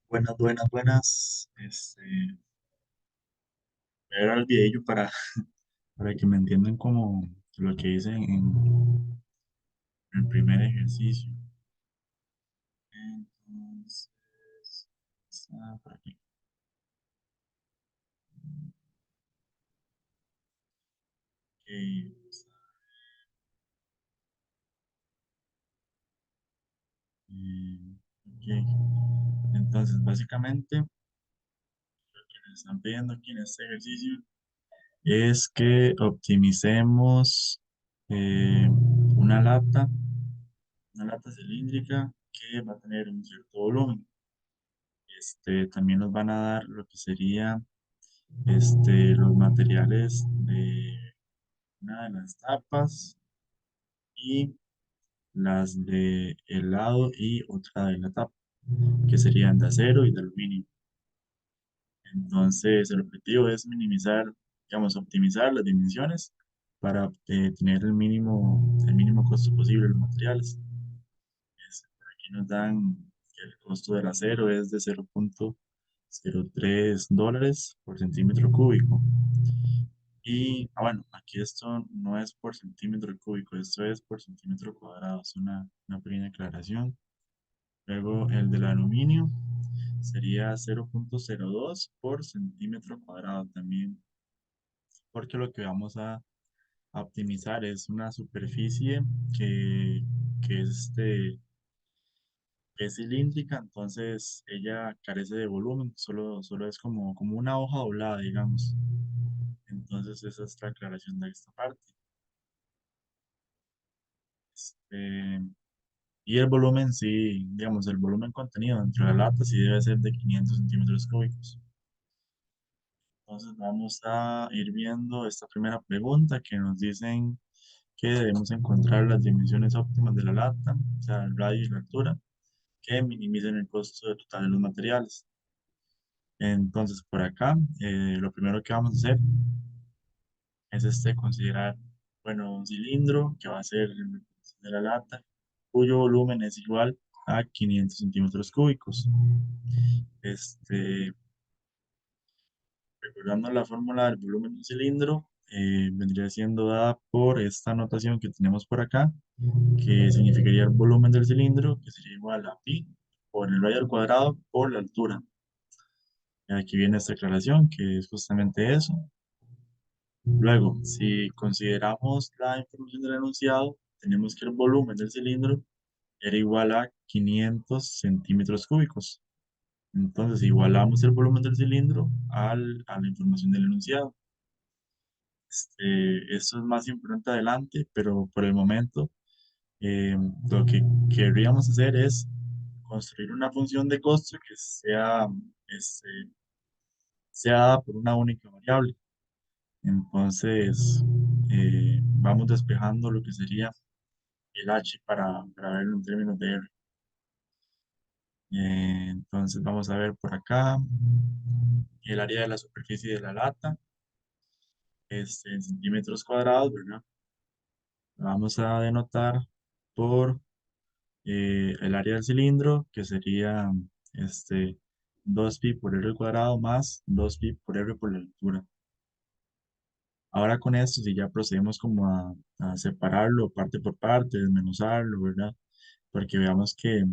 Buenas, buenas, buenas. Voy a ver el videillo para que me entiendan como lo que hice en el primer ejercicio. Entonces, está por aquí. Ok, ok. Entonces, básicamente, lo que me están pidiendo aquí en este ejercicio es que optimicemos una lata cilíndrica que va a tener un cierto volumen. También nos van a dar lo que sería los materiales de una de las tapas y las de el lado y otra de la tapa, que serían de acero y de aluminio. Entonces, el objetivo es minimizar, digamos, optimizar las dimensiones para tener el mínimo costo posible de los materiales. Aquí nos dan que el costo del acero es de 0,03 dólares por centímetro cúbico. Y, bueno, aquí esto no es por centímetro cúbico, esto es por centímetro cuadrado, es una pequeña aclaración. Luego el del aluminio sería 0,02 por centímetro cuadrado también, porque lo que vamos a optimizar es una superficie que, que es, que es cilíndrica, entonces ella carece de volumen, solo es como una hoja doblada, digamos. Entonces esa es la aclaración de esta parte. Este, Y el volumen, sí, digamos, el volumen contenido dentro de la lata sí debe ser de 500 centímetros cúbicos. Entonces vamos a ir viendo esta primera pregunta que nos dicen que debemos encontrar las dimensiones óptimas de la lata, o sea, el radio y la altura, que minimicen el costo total de los materiales. Entonces, por acá, lo primero que vamos a hacer es considerar, bueno, un cilindro que va a ser el de la lata, cuyo volumen es igual a 500 centímetros cúbicos. Este, Recordando la fórmula del volumen de un cilindro, vendría siendo dada por esta notación que tenemos por acá, que significaría el volumen del cilindro, que sería igual a pi por el radio al cuadrado por la altura. Y aquí viene esta aclaración, que es justamente eso. Luego, si consideramos la información del enunciado, tenemos que el volumen del cilindro era igual a 500 centímetros cúbicos. Entonces, igualamos el volumen del cilindro a la información del enunciado. Esto es más importante adelante, pero por el momento lo que querríamos hacer es construir una función de costo que este, sea dada por una única variable. Entonces, vamos despejando lo que sería el h para verlo en términos de R. Entonces, vamos a ver por acá el área de la superficie de la lata, en centímetros cuadrados, ¿verdad? La vamos a denotar por el área del cilindro, que sería este, 2pi por r al cuadrado más 2pi por r por la altura. Ahora con esto, si ya procedemos como a separarlo parte por parte, desmenuzarlo, ¿verdad? Porque veamos que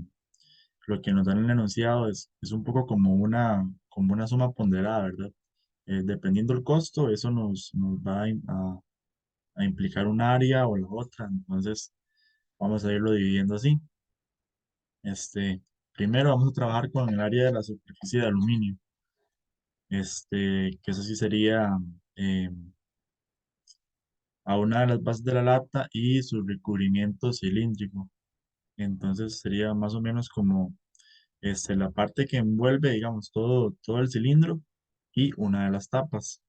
lo que nos dan en el enunciado es un poco como una suma ponderada, ¿verdad? Dependiendo del costo, eso nos va a implicar un área o la otra, entonces vamos a irlo dividiendo así. Primero vamos a trabajar con el área de la superficie de aluminio, que eso sí sería eh, a una de las bases de la lata y su recubrimiento cilíndrico. Entonces sería más o menos como la parte que envuelve, digamos, todo el cilindro y una de las tapas.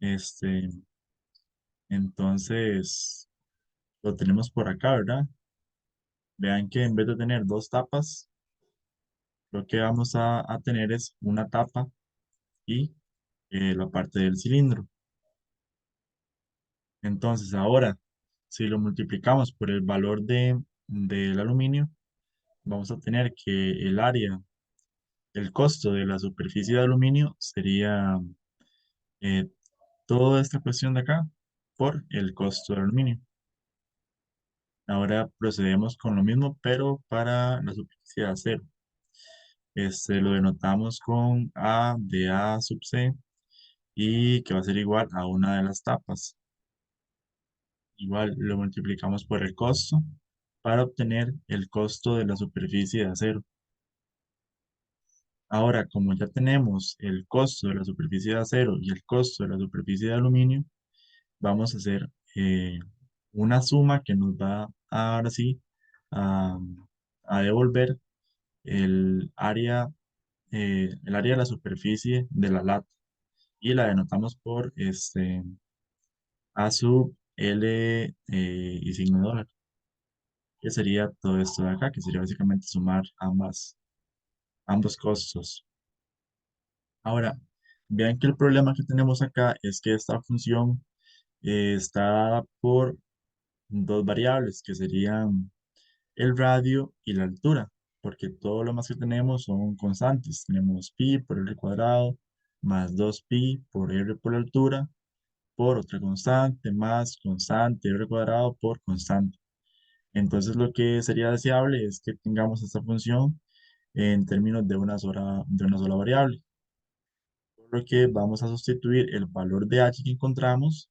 Este, entonces lo tenemos por acá, ¿verdad? Vean que en vez de tener dos tapas, lo que vamos a tener es una tapa y la parte del cilindro. Entonces, ahora, si lo multiplicamos por el valor del aluminio, vamos a tener que el área el costo de la superficie de aluminio sería eh, toda esta cuestión de acá por el costo del aluminio. Ahora procedemos con lo mismo, pero para la superficie de acero. Lo denotamos con A de A sub C y que va a ser igual a una de las tapas. Igual lo multiplicamos por el costo para obtener el costo de la superficie de acero. Ahora, como ya tenemos el costo de la superficie de acero y el costo de la superficie de aluminio, vamos a hacer una suma que nos va ahora sí a, a devolver el área de la superficie de la lata y la denotamos por A sub L y signo de dólar, que sería todo esto de acá, que sería básicamente sumar ambos costos. Ahora, vean que el problema que tenemos acá es que esta función está dada por dos variables, que serían el radio y la altura, porque todo lo más que tenemos son constantes. Tenemos pi por r cuadrado más 2pi por r por la altura por otra constante más constante r cuadrado por constante. Entonces lo que sería deseable es que tengamos esta función en términos de una sola variable. Por lo que vamos a sustituir el valor de h que encontramos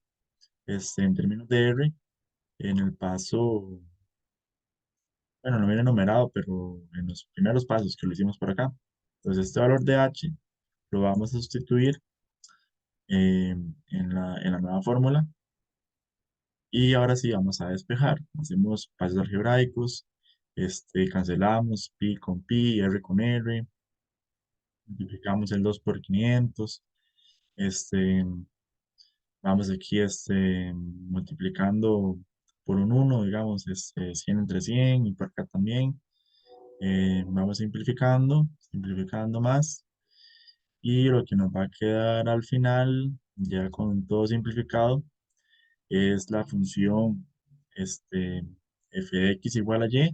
en términos de r en el paso, bueno, no viene enumerado, pero en los primeros pasos que lo hicimos por acá. Entonces este valor de h lo vamos a sustituir en la nueva fórmula. Y ahora sí vamos a despejar. Hacemos pasos algebraicos. Cancelamos pi con pi, r con r. Multiplicamos el 2 por 500. Este, vamos aquí multiplicando por un uno, digamos, 100 entre 100 y por acá también. Vamos simplificando, simplificando más. Y lo que nos va a quedar al final, ya con todo simplificado, es la función f de x igual a y,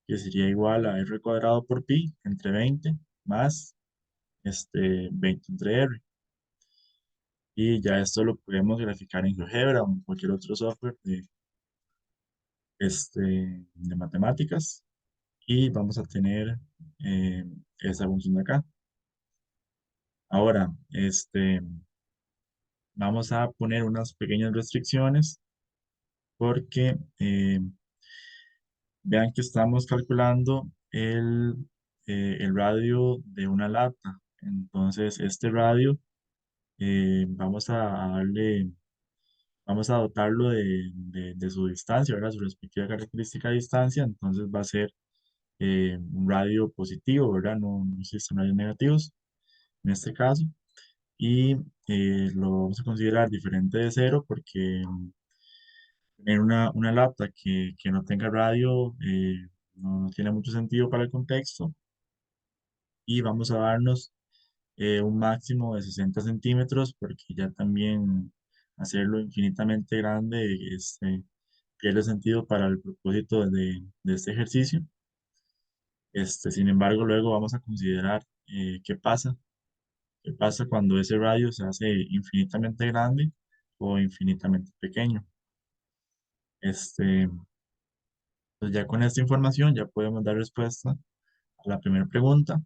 que sería igual a r cuadrado por pi entre 20 más 20 entre r. Y ya esto lo podemos graficar en GeoGebra o en cualquier otro software de matemáticas. Y vamos a tener esa función de acá. Ahora, vamos a poner unas pequeñas restricciones porque vean que estamos calculando el radio de una lata. Entonces, este radio vamos a darle, vamos a dotarlo de su distancia, ¿verdad? Su respectiva característica de distancia. Entonces va a ser un radio positivo, ¿verdad? No existen radios negativos en este caso. Y lo vamos a considerar diferente de cero porque tener una lata que no tenga radio no tiene mucho sentido para el contexto y vamos a darnos un máximo de 60 centímetros porque ya también hacerlo infinitamente grande pierde sentido para el propósito de este ejercicio. Sin embargo, luego vamos a considerar qué pasa cuando ese radio se hace infinitamente grande o infinitamente pequeño. Pues ya con esta información ya podemos dar respuesta a la primera pregunta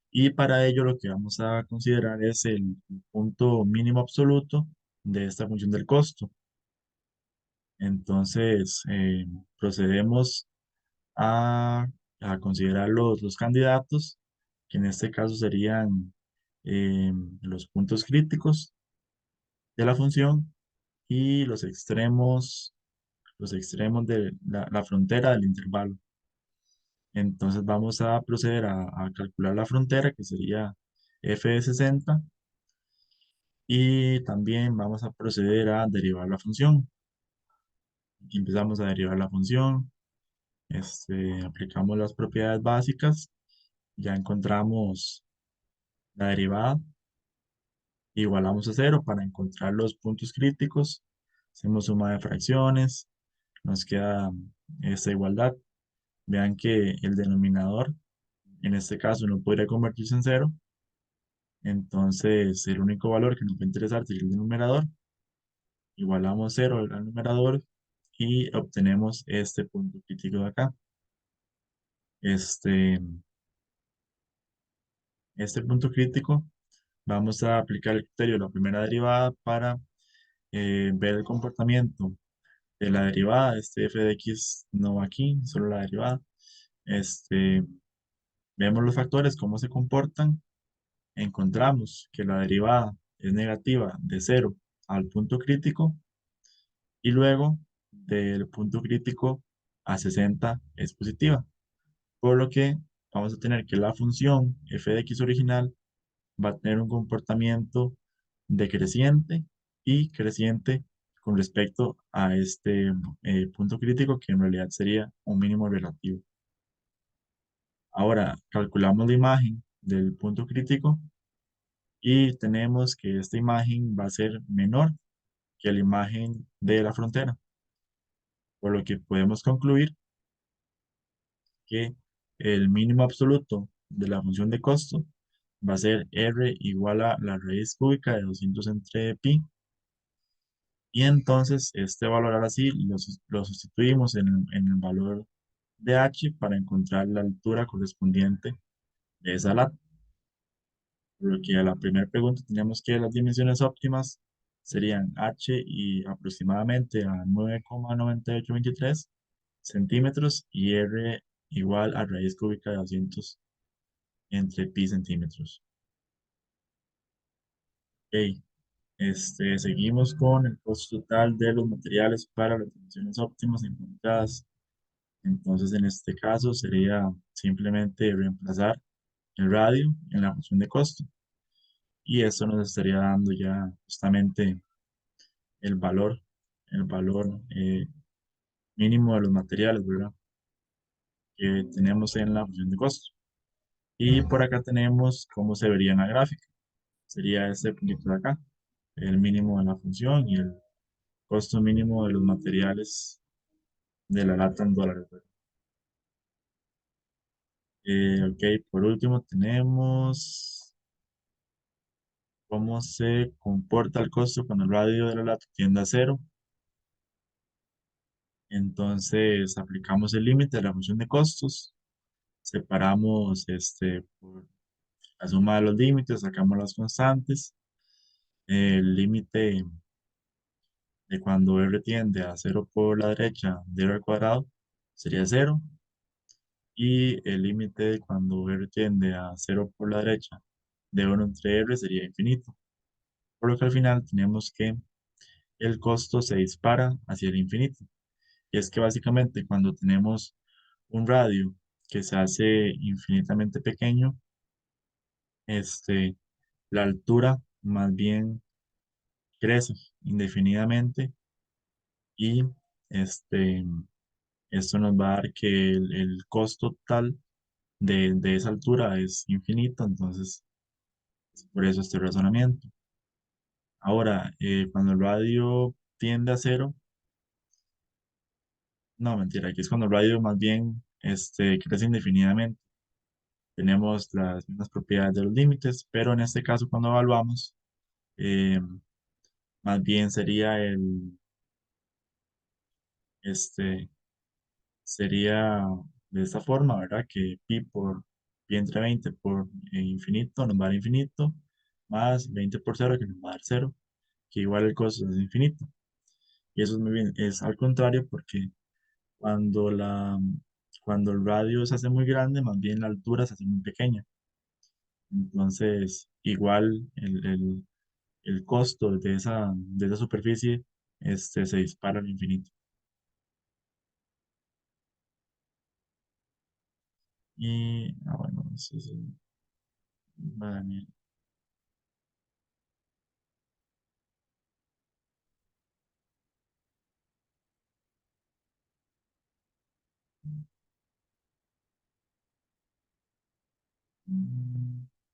y para ello lo que vamos a considerar es el punto mínimo absoluto de esta función del costo. Entonces, procedemos a, a considerar los candidatos, que en este caso serían los puntos críticos de la función y los extremos de la frontera del intervalo. Entonces vamos a proceder a calcular la frontera, que sería f de 60, y también vamos a proceder a derivar la función. Aquí empezamos a derivar la función, aplicamos las propiedades básicas, ya encontramos la derivada, igualamos a cero para encontrar los puntos críticos, hacemos suma de fracciones, nos queda esta igualdad. Vean que el denominador En este caso no podría convertirse en cero, entonces el único valor que nos va a interesar sería el numerador. Igualamos cero al numerador y obtenemos este punto crítico de acá. Este, este punto crítico, vamos a aplicar el criterio de la primera derivada para ver el comportamiento de la derivada. Este f de x no va aquí, solo la derivada. Este, vemos los factores, cómo se comportan. Encontramos que la derivada es negativa de cero al punto crítico y luego del punto crítico a 60 es positiva. Por lo que vamos a tener que la función f de x original va a tener un comportamiento decreciente y creciente con respecto a este punto crítico, que en realidad sería un mínimo relativo. Ahora calculamos la imagen del punto crítico y tenemos que esta imagen va a ser menor que la imagen de la frontera, por lo que podemos concluir que el mínimo absoluto de la función de costo va a ser r igual a la raíz cúbica de 200 entre pi. Y entonces este valor ahora sí lo sustituimos en el valor de h para encontrar la altura correspondiente de esa lata. Por lo que a la primera pregunta teníamos que las dimensiones óptimas serían h y aproximadamente a 9,9823 centímetros y r igual a raíz cúbica de 200 entre pi centímetros. Ok, seguimos con el costo total de los materiales para las dimensiones óptimas encontradas. Entonces, en este caso sería simplemente reemplazar el radio en la función de costo. Y eso nos estaría dando ya justamente el valor, el valor mínimo de los materiales, ¿verdad? Que tenemos en la función de costo. Y por acá tenemos cómo se vería en la gráfica. Sería este puntito de acá, el mínimo de la función y el costo mínimo de los materiales de la lata en dólares, ¿verdad? Ok, por último tenemos cómo se comporta el costo cuando el radio de la lata tiende a cero. Entonces aplicamos el límite de la función de costos, separamos por la suma de los límites, sacamos las constantes. El límite de cuando r tiende a cero por la derecha de r al cuadrado sería cero. Y el límite de cuando r tiende a cero por la derecha de 1 entre r sería infinito. Por lo que al final tenemos que el costo se dispara hacia el infinito. Y es que básicamente cuando tenemos un radio que se hace infinitamente pequeño, este, la altura más bien crece indefinidamente y este, esto nos va a dar que el costo total de esa altura es infinito, entonces es por eso este razonamiento. Ahora, cuando el radio tiende a cero, no, mentira, aquí es cuando el radio más bien crece indefinidamente. Tenemos las mismas propiedades de los límites, pero en este caso cuando evaluamos, eh, más bien sería este, sería de esta forma, ¿verdad? Que pi entre 20 por infinito nos va a dar infinito, más 20 por cero que nos va a dar cero, que igual el costo es infinito. Y eso es muy bien, es al contrario porque cuando cuando el radio se hace muy grande, más bien la altura se hace muy pequeña. Entonces, igual el costo de esa superficie se dispara al infinito. Y, bueno, eso es, vale.